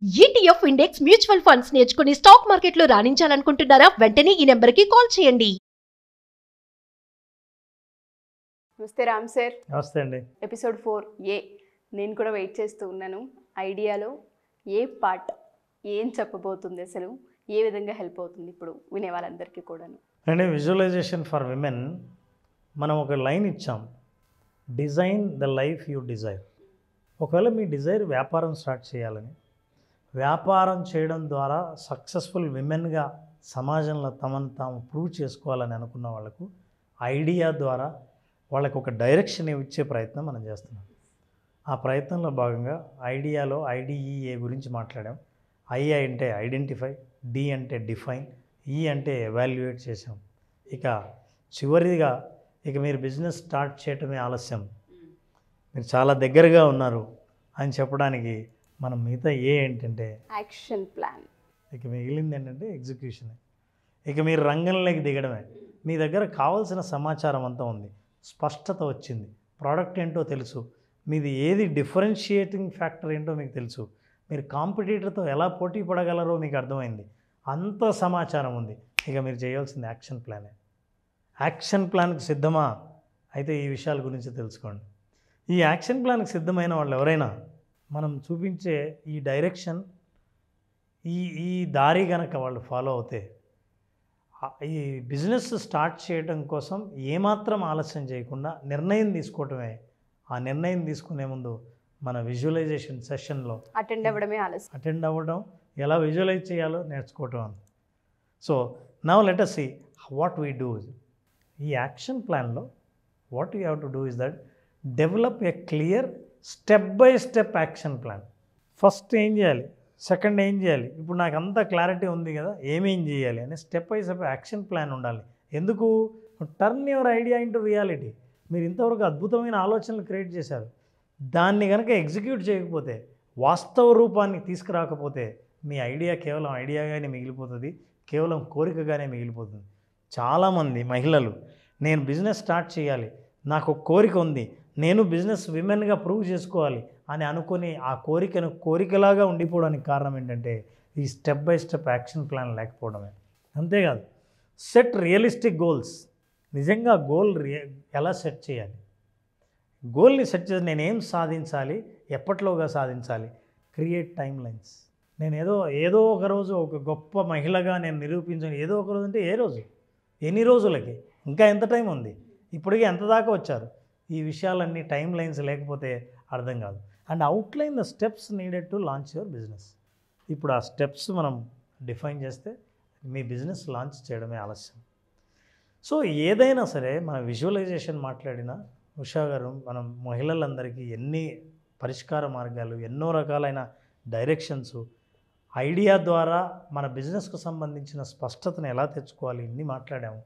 ETF index mutual funds నేర్చుకుని stock మార్కెట్లో రాణించాలనుకుంటున్నారా? వెంటనే ఈ నెంబర్కి కాల్ చేయండి. నమస్తే రామ్ సార్. నమస్తే అండి. ఎపిసోడ్ 4A నేను కూడా వెయిట్ చేస్తూ ఉన్నాను. ఐడియాలో ఏ పార్ట్ ఏం చెప్పబోతుంది, అసలు ఏ విధంగా హెల్ప్ అవుతుంది ఇప్పుడు వినే వాళ్ళందరికీ కూడాను? అంటే విజువలైజేషన్ ఫర్ విమెన్ మనం ఒక లైన్ ఇచ్చాం, design the life you desire. ఒకవేళ మీ డిజైర్ వ్యాపారం స్టార్ట్ చేయాలని, వ్యాపారం చేయడం ద్వారా సక్సెస్ఫుల్ విమెన్గా సమాజంలో తమను తాము ప్రూవ్ చేసుకోవాలని అనుకున్న వాళ్ళకు ఐడియా ద్వారా వాళ్ళకు ఒక డైరెక్షన్ ఇచ్చే ప్రయత్నం మనం చేస్తున్నాం. ఆ ప్రయత్నంలో భాగంగా ఐడియాలో IDEA గురించి మాట్లాడాం. I అంటే ఐడెంటిఫై, D అంటే డిఫైన్, E అంటే ఎవాల్యుయేట్ చేసాం. ఇక చివరిగా మీరు బిజినెస్ స్టార్ట్ చేయటమే ఆలస్యం, మీరు చాలా దగ్గరగా ఉన్నారు అని చెప్పడానికి మనం మిగతా ఏంటంటే యాక్షన్ ప్లాన్. ఇక మిగిలింది ఏంటంటే ఎగ్జిక్యూషన్. ఇక మీరు రంగంలోకి దిగడమే. మీ దగ్గర కావాల్సిన సమాచారం అంతా ఉంది, స్పష్టత వచ్చింది, ప్రోడక్ట్ ఏంటో తెలుసు, మీది ఏది డిఫరెన్షియేటింగ్ ఫ్యాక్టర్ ఏంటో మీకు తెలుసు, మీరు కాంపిటీటర్తో ఎలా పోటీ పడగలరో మీకు అర్థమైంది, అంత సమాచారం ఉంది. ఇక మీరు చేయాల్సింది యాక్షన్ ప్లానే. యాక్షన్ ప్లాన్కి సిద్ధమా? అయితే ఈ విషయాల గురించి తెలుసుకోండి. ఈ యాక్షన్ ప్లాన్కి సిద్ధమైన వాళ్ళు ఎవరైనా మనం చూపించే ఈ డైరెక్షన్, ఈ దారి కనుక వాళ్ళు ఫాలో అవుతే ఈ బిజినెస్ స్టార్ట్ చేయడం కోసం ఏమాత్రం ఆలస్యం చేయకుండా నిర్ణయం తీసుకోవటమే. ఆ నిర్ణయం తీసుకునే ముందు మన విజువలైజేషన్ సెషన్లో అటెండ్ అవ్వడం, ఎలా విజువలైజ్ చేయాలో నేర్చుకోవటం అని. So now let us see what we do. ఈ యాక్షన్ ప్లాన్లో what you have to do is that develop a clear step by step action plan. First ఏం చేయాలి, సెకండ్ ఏం చేయాలి, ఇప్పుడు నాకు అంత క్లారిటీ ఉంది కదా ఏమేం చేయాలి అని step by step action plan ఉండాలి. ఎందుకు? Turn your idea into reality. మీరు ఇంతవరకు అద్భుతమైన ఆలోచనలు క్రియేట్ చేశారు, దాన్ని కనుక ఎగ్జిక్యూట్ చేయకపోతే, వాస్తవ రూపాన్ని తీసుకురాకపోతే మీ ఐడియా కేవలం ఐడియాగానే మిగిలిపోతుంది, కేవలం కోరికగానే మిగిలిపోతుంది. చాలామంది మహిళలు నేను బిజినెస్ స్టార్ట్ చేయాలి, నాకు కోరిక ఉంది, నేను బిజినెస్ విమెన్గా ప్రూవ్ చేసుకోవాలి అని అనుకుని ఆ కోరికను కోరికలాగా ఉండిపోవడానికి కారణం ఏంటంటే ఈ step by step action plan లేకపోవడమే. అంతేకాదు, సెట్ రియలిస్టిక్ గోల్స్. నిజంగా గోల్ ఎలా సెట్ చేయాలి, గోల్ని సెట్ చేసి నేనేం సాధించాలి, ఎప్పట్లోగా సాధించాలి, క్రియేట్ టైమ్ లైన్స్. నేను ఏదో ఒక రోజు ఒక గొప్ప మహిళగా నేను నిరూపించాను. ఏదో ఒక రోజు అంటే ఏ రోజు, ఎన్ని రోజులకి, ఇంకా ఎంత టైం ఉంది, ఇప్పటికీ ఎంత దాకా వచ్చారు, ఈ విషయాలన్నీ టైం లైన్స్ లేకపోతే అర్థం కాదు. And outline the steps needed to launch your business. ఇప్పుడు ఆ స్టెప్స్ మనం డిఫైన్ చేస్తే మీ బిజినెస్ లాంచ్ చేయడమే ఆలస్యం. సో ఏదైనా సరే మన విజువలైజేషన్ మాట్లాడిన ఉషా గారు, మనం మహిళలందరికీ ఎన్ని పరిష్కార మార్గాలు, ఎన్నో రకాలైన డైరెక్షన్స్, ఐడియా ద్వారా మన బిజినెస్కు సంబంధించిన స్పష్టతను ఎలా తెచ్చుకోవాలి ఇన్ని మాట్లాడాము.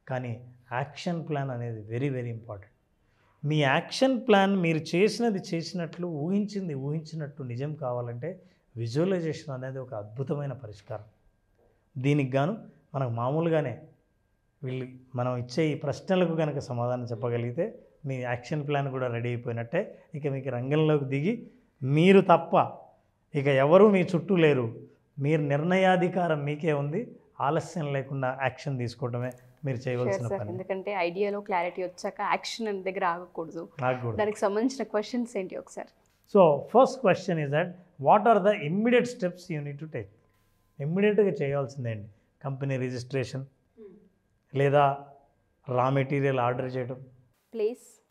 కానీ యాక్షన్ ప్లాన్ అనేది వెరీ వెరీ ఇంపార్టెంట్. మీ యాక్షన్ ప్లాన్ మీరు చేసినట్లు ఊహించినట్టు నిజం కావాలంటే విజువలైజేషన్ అనేది ఒక అద్భుతమైన పరిష్కారం. దీనికి గాను మనకు మామూలుగానే మనం ఇచ్చే ఈ ప్రశ్నలకు కనుక సమాధానం చెప్పగలిగితే మీ యాక్షన్ ప్లాన్ కూడా రెడీ అయిపోయినట్టే. ఇక మీకు రంగంలోకి దిగి మీరు తప్ప ఇక ఎవరు మీ చుట్టూ లేరు, మీరు నిర్ణయాధికారం మీకే ఉంది. ఆలస్యం లేకుండా యాక్షన్ తీసుకోవడమే మీరు చేయవలసిన పని. ఎందుకంటే ఐడియాలో క్లారిటీ వచ్చాక యాక్షన్ దగ్గర ఆగకూడదు. దానికి సంబంధించిన క్వశ్చన్స్ ఏంటి ఒకసారి? So first question is that what are the immediate steps you need to take. ఇమ్మీడియట్గా చేయాల్సిందేంటి? కంపెనీ రిజిస్ట్రేషన్, లేదా రా మెటీరియల్ ఆర్డర్ చేయడం,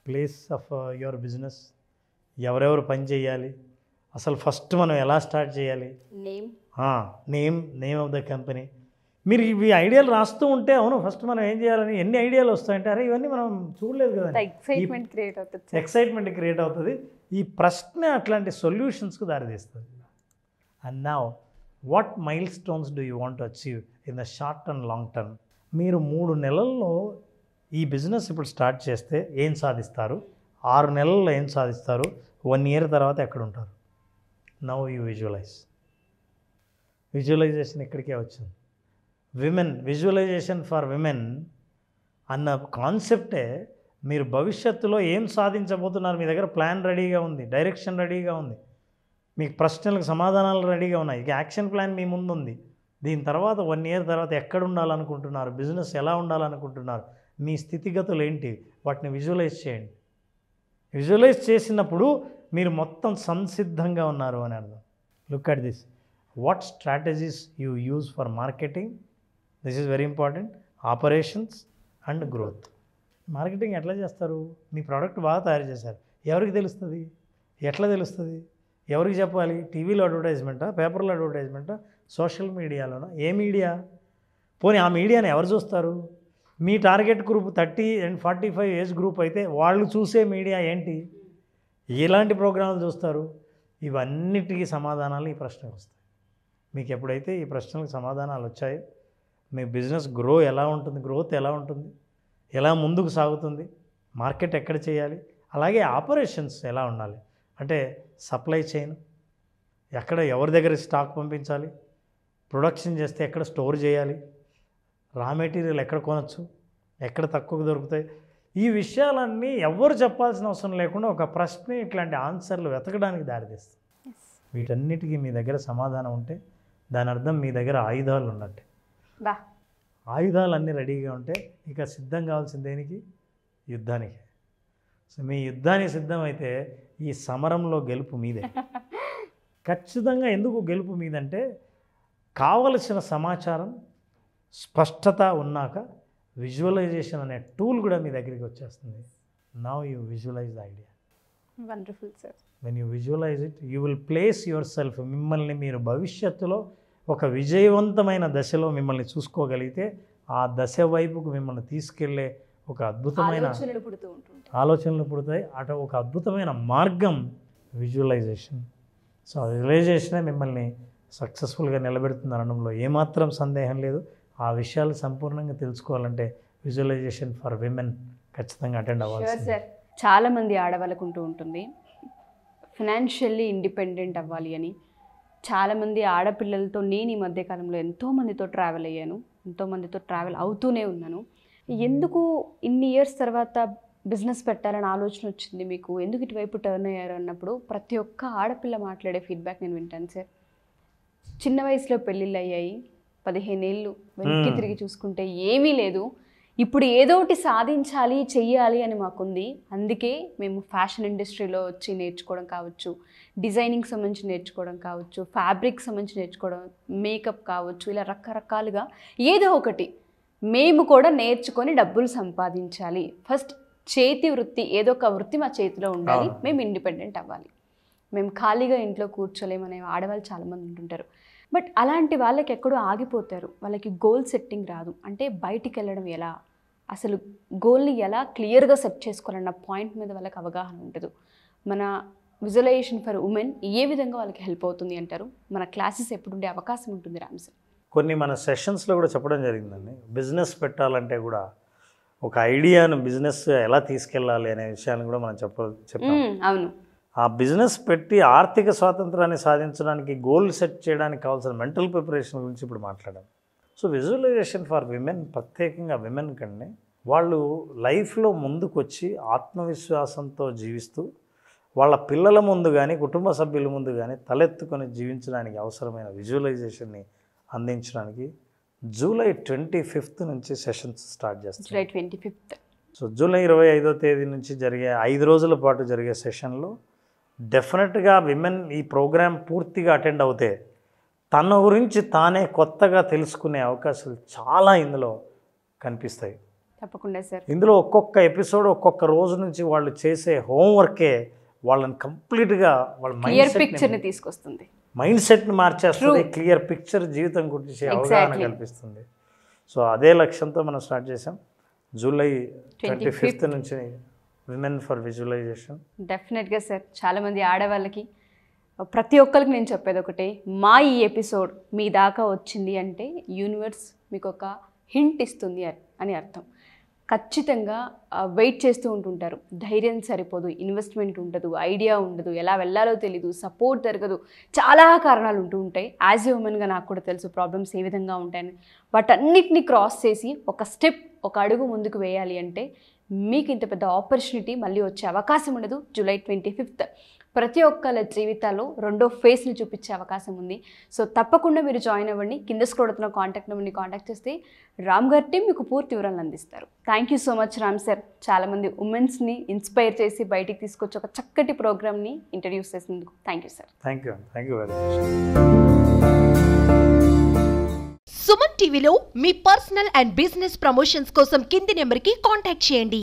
ప్లేస్ ఆఫ్ యువర్ బిజినెస్, ఎవరెవరు పని చేయాలి, అసలు ఫస్ట్ మనం ఎలా స్టార్ట్ చేయాలి, నేమ్ ఆఫ్ ద కంపెనీ. మీరు ఇవి ఐడియాలు రాస్తూ ఉంటే అవును ఫస్ట్ మనం ఏం చేయాలని ఎన్ని ఐడియాలు వస్తాయంటే అరే ఇవన్నీ మనం చూడలేదు కదా, ఎక్సైట్మెంట్ క్రియేట్ అవుతుంది. ఈ ప్రశ్న అట్లాంటి సొల్యూషన్స్కు దారితీస్తుంది. And now what mile stones do you want to achieve in the short and long term. మీరు 3 నెలల్లో ఈ బిజినెస్ ఇప్పుడు స్టార్ట్ చేస్తే ఏం సాధిస్తారు, 6 నెలల్లో ఏం సాధిస్తారు, 1 ఇయర్ తర్వాత ఎక్కడ ఉంటారు. నౌ యూ విజువలైజేషన్ ఇక్కడికే వచ్చింది. విజువలైజేషన్ ఫర్ విమెన్ అన్న కాన్సెప్టే మీరు భవిష్యత్తులో ఏం సాధించబోతున్నారు, మీ దగ్గర ప్లాన్ రెడీగా ఉంది, డైరెక్షన్ రెడీగా ఉంది. మీకు ప్రశ్నలకు సమాధానాలు రెడీగా ఉన్నాయి. ఇక యాక్షన్ ప్లాన్ మీ ముందు ఉంది. దీని తర్వాత 1 year తర్వాత ఎక్కడ ఉండాలనుకుంటున్నారు, బిజినెస్ ఎలా ఉండాలనుకుంటున్నారు, మీ స్థితిగతులు ఏంటి, వాటిని విజువలైజ్ చేయండి. విజువలైజ్ చేసినప్పుడు మీరు మొత్తం సంసిద్ధంగా ఉన్నారు అని అర్థం. Look at this, what strategies you use for marketing, this is very important, operations and growth. Marketing ఎట్లా చేస్తారు? మీ ప్రోడక్ట్ బాగా తయారు చేశారు, ఎవరికి తెలుస్తుంది, ఎట్లా తెలుస్తుంది, ఎవరికి చెప్పాలి? టీవీలో అడ్వర్టైజ్మెంటా, పేపర్లో అడ్వర్టైజ్మెంటా, సోషల్ మీడియాలోనా? ఏ మీడియా? పోనీ ఆ మీడియాని ఎవరు చూస్తారు? మీ target group 30 and 45 age group అయితే వాళ్ళు చూసే మీడియా ఏంటి, ఎలాంటి ప్రోగ్రాంలు చూస్తారు? ఇవన్నిటికీ సమాధానాలు ఈ ప్రశ్నకు వస్తాయి. మీకు ఎప్పుడైతే ఈ ప్రశ్నలకు సమాధానాలు వచ్చాయో మీ బిజినెస్ గ్రోత్ ఎలా ఉంటుంది, ఎలా ముందుకు సాగుతుంది, మార్కెట్ ఎక్కడ చేయాలి, అలాగే ఆపరేషన్స్ ఎలా ఉండాలి, అంటే సప్లై చైన్ ఎక్కడ, ఎవరి దగ్గర స్టాక్ పంపించాలి, ప్రొడక్షన్ చేస్తే ఎక్కడ స్టోర్ చేయాలి, రా మెటీరియల్ ఎక్కడ కొనచ్చు, ఎక్కడ తక్కువకు దొరుకుతాయి, ఈ విషయాలన్నీ ఎవరు చెప్పాల్సిన అవసరం లేకుండా ఒక ప్రశ్న ఇట్లాంటి ఆన్సర్లు వెతకడానికి దారితీస్తుంది. వీటన్నిటికీ మీ దగ్గర సమాధానం ఉంటే దాని అర్థం మీ దగ్గర ఆయుధాలు ఉన్నట్టే. ఆయుధాలు అన్నీ రెడీగా ఉంటే ఇక సిద్ధం కావాల్సిన దేనికి? యుద్ధానికి. సో మీ యుద్ధానికి సిద్ధమైతే ఈ సమరంలో గెలుపు మీదే. ఖచ్చితంగా. ఎందుకు గెలుపు మీదంటే కావలసిన సమాచారం స్పష్టత ఉన్నాక విజువలైజేషన్ అనే టూల్ కూడా మీ దగ్గరికి వచ్చేస్తుంది. Now you visualise the idea. Wonderful sir. When you visualise it you will place yourself, మిమ్మల్ని మీరు భవిష్యత్తులో ఒక విజయవంతమైన దశలో మిమ్మల్ని చూసుకోగలిగితే ఆ దశ వైపుకు మిమ్మల్ని తీసుకెళ్లే ఒక అద్భుతమైన ఆలోచనలు పుడతాయి. అటు ఒక అద్భుతమైన మార్గం విజువలైజేషన్. సో విజువలైజేషనే మిమ్మల్ని సక్సెస్ఫుల్గా నిలబెడుతుంది అనడంలో ఏమాత్రం సందేహం లేదు. ఆ విషయాలు సంపూర్ణంగా తెలుసుకోవాలంటే విజువలైజేషన్ ఫర్ విమెన్ ఖచ్చితంగా అటెండ్ అవ్వాలి సార్. చాలామంది ఆడవాళ్ళకు ఉంటుంది ఫినాన్షియల్లీ ఇండిపెండెంట్ అవ్వాలి అని. చాలామంది ఆడపిల్లలతో నేను ఈ మధ్యకాలంలో ఎంతోమందితో ట్రావెల్ అయ్యాను, ఎంతోమందితో ట్రావెల్ అవుతూనే ఉన్నాను. ఎందుకు ఇన్ని ఇయర్స్ తర్వాత బిజినెస్ పెట్టాలని ఆలోచన వచ్చింది మీకు, ఎందుకు ఇటువైపు టర్న్ అయ్యారు అన్నప్పుడు ప్రతి ఒక్క ఆడపిల్ల మాట్లాడే ఫీడ్బ్యాక్ నేను వింటాను సార్. చిన్న వయసులో పెళ్ళిళ్ళు అయ్యాయి, 15 ఏళ్ళు వెనక్కి తిరిగి చూసుకుంటే ఏమీ లేదు, ఇప్పుడు ఏదో ఒకటి సాధించాలి చెయ్యాలి అని మాకుంది. అందుకే మేము ఫ్యాషన్ ఇండస్ట్రీలో వచ్చి నేర్చుకోవడం కావచ్చు, డిజైనింగ్ సంబంధించి నేర్చుకోవడం కావచ్చు, ఫ్యాబ్రిక్ సంబంధించి నేర్చుకోవడం, మేకప్ కావచ్చు, ఇలా రకరకాలుగా ఏదో ఒకటి మేము కూడా నేర్చుకొని డబ్బులు సంపాదించాలి. ఫస్ట్ చేతి వృత్తి, ఏదో ఒక వృత్తి మా చేతిలో ఉండాలి, మేము ఇండిపెండెంట్ అవ్వాలి, మేము ఖాళీగా ఇంట్లో కూర్చోలేమనే ఆడవాళ్ళు చాలామంది ఉంటుంటారు. బట్ అలాంటి వాళ్ళకి ఎక్కడో ఆగిపోతారు, వాళ్ళకి గోల్ సెట్టింగ్ రాదు. అంటే బయటికి వెళ్ళడం ఎలా, అసలు గోల్ని ఎలా క్లియర్గా సెట్ చేసుకోవాలన్న పాయింట్ మీద వాళ్ళకి అవగాహన ఉండదు. మన విజువలైజేషన్ ఫర్ ఉమెన్ ఏ విధంగా వాళ్ళకి హెల్ప్ అవుతుంది అంటారు? మన క్లాసెస్ ఎప్పుడు ఉండే అవకాశం ఉంటుంది రామ్ సార్? కొన్ని మన సెషన్స్లో కూడా చెప్పడం జరిగిందండి. బిజినెస్ పెట్టాలంటే కూడా ఒక ఐడియాను బిజినెస్ ఎలా తీసుకెళ్ళాలి అనే విషయాన్ని కూడా మనం చెప్పాం. అవును. ఆ బిజినెస్ పెట్టి ఆర్థిక స్వాతంత్రాన్ని సాధించడానికి, గోల్ సెట్ చేయడానికి కావాల్సిన మెంటల్ ప్రిపరేషన్ గురించి ఇప్పుడు మాట్లాడాం. సో విజువలైజేషన్ ఫర్ విమెన్, ప్రత్యేకంగా విమెన్ కంటే వాళ్ళు లైఫ్లో ముందుకు వచ్చి ఆత్మవిశ్వాసంతో జీవిస్తూ వాళ్ళ పిల్లల ముందు కానీ కుటుంబ సభ్యుల ముందు కానీ తలెత్తుకొని జీవించడానికి అవసరమైన విజువలైజేషన్ని అందించడానికి జూలై 25th నుంచి సెషన్స్ స్టార్ట్ చేస్తాం. July 25th. సో జూలై 25వ తేదీ నుంచి జరిగే 5 రోజుల పాటు జరిగే సెషన్లో డెఫినెట్గా విమెన్ ఈ ప్రోగ్రాం పూర్తిగా అటెండ్ అవుతే తన గురించి తానే కొత్తగా తెలుసుకునే అవకాశాలు చాలా ఇందులో కనిపిస్తాయి. తప్పకుండా సార్. ఇందులో ఒక్కొక్క ఎపిసోడ్, ఒక్కొక్క రోజు నుంచి వాళ్ళు చేసే హోంవర్కే వాళ్ళని కంప్లీట్గా వాళ్ళ మైండ్ సెట్ని మార్చేస్తుంది. క్లియర్ పిక్చర్, జీవితం గురించి అవగాహన కల్పిస్తుంది. సో అదే లక్ష్యంతో మనం స్టార్ట్ చేసాం. జూలై 25th నుంచి విమెన్ ఫర్ విజువలైజేషన్. డెఫినెట్గా సార్. చాలామంది ఆడవాళ్ళకి ప్రతి ఒక్కరికి నేను చెప్పేది ఒకటే, మా ఈ ఎపిసోడ్ మీ దాకా వచ్చింది అంటే యూనివర్స్ మీకు ఒక హింట్ ఇస్తుంది అని అర్థం. ఖచ్చితంగా వెయిట్ చేస్తూ ఉంటుంటారు. ధైర్యం సరిపోదు, ఇన్వెస్ట్మెంట్ ఉండదు, ఐడియా ఉండదు, ఎలా వెళ్ళాలో తెలీదు, సపోర్ట్ జరగదు, చాలా కారణాలు ఉంటూ ఉంటాయి. యాజ్ ఏ ఉమెన్గా నాకు కూడా తెలుసు ప్రాబ్లమ్స్ ఏ విధంగా ఉంటాయని. వాటన్నిటిని క్రాస్ చేసి ఒక స్టెప్, ఒక అడుగు ముందుకు వేయాలి అంటే మీకు ఇంత పెద్ద ఆపర్చునిటీ మళ్ళీ వచ్చే అవకాశం ఉండదు. జూలై 25th ప్రతి ఒక్కళ్ళ జీవితాల్లో రెండో ఫేస్ని చూపించే అవకాశం ఉంది. సో తప్పకుండా మీరు జాయిన్ అవ్వండి. కింద స్క్రోల్ అవుతున్న కాంటాక్ట్ నెంబర్ని కాంటాక్ట్ చేస్తే రామ్ గారి టీం మీకు పూర్తి వివరాలు అందిస్తారు. Thank you so much Ram sir. చాలామంది ఉమెన్స్ని ఇన్స్పైర్ చేసి బయటికి తీసుకొచ్చి ఒక చక్కటి ప్రోగ్రామ్ని ఇంట్రడ్యూస్ చేసినందుకు thank you sir. Thank you very much. Suman టీవీలో మీ పర్సనల్ అండ్ బిజినెస్ ప్రమోషన్స్ కోసం కింది నెంబర్కి కాంటాక్ట్ చేయండి.